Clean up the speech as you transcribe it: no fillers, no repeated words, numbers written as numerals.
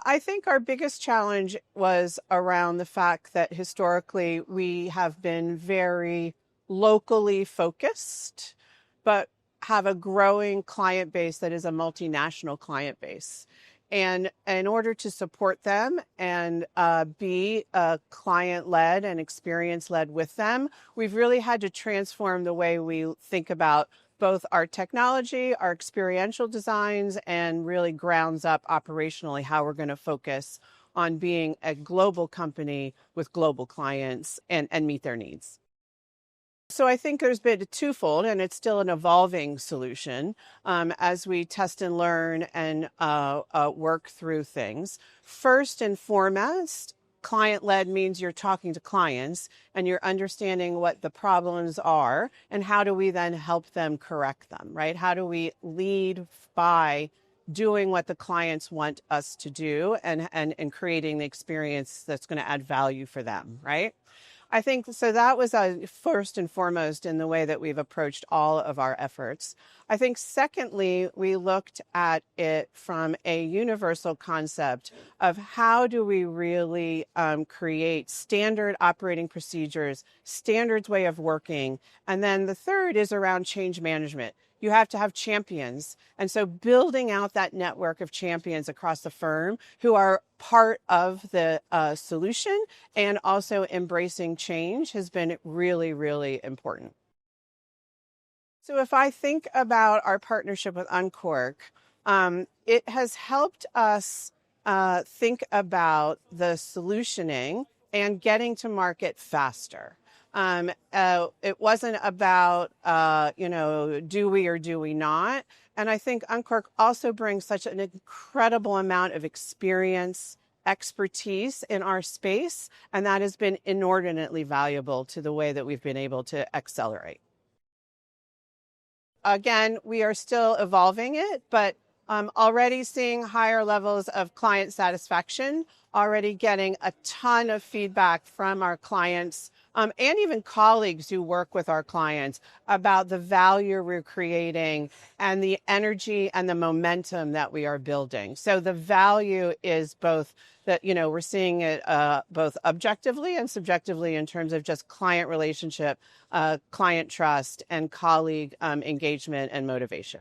I think our biggest challenge was around the fact that historically we have been very locally focused, but have a growing client base that is a multinational client base. And in order to support them and be client led and experience led with them, we've really had to transform the way we think about both our technology, our experiential designs, and really grounds up operationally how we're going to focus on being a global company with global clients and meet their needs. So I think there's been a twofold, and it's still an evolving solution as we test and learn and work through things. First and foremost, client-led means you're talking to clients and you're understanding what the problems are and how do we then help them correct them, right? How do we lead by doing what the clients want us to do and creating the experience that's going to add value for them, right? I think so that was first and foremost in the way that we've approached all of our efforts. I think secondly, we looked at it from a universal concept of how do we really create standard operating procedures, standards way of working. And then the third is around change management. You have to have champions. And so building out that network of champions across the firm who are part of the solution and also embracing change has been really, really important. So if I think about our partnership with Unqork, it has helped us think about the solutioning and getting to market faster. It wasn't about, do we or do we not? And I think Unqork also brings such an incredible amount of experience, expertise in our space, and that has been inordinately valuable to the way that we've been able to accelerate. Again, we are still evolving it, but already seeing higher levels of client satisfaction, already getting a ton of feedback from our clients and even colleagues who work with our clients about the value we're creating and the energy and the momentum that we are building. So the value is both that, we're seeing it both objectively and subjectively in terms of just client relationship, client trust, and colleague engagement and motivation.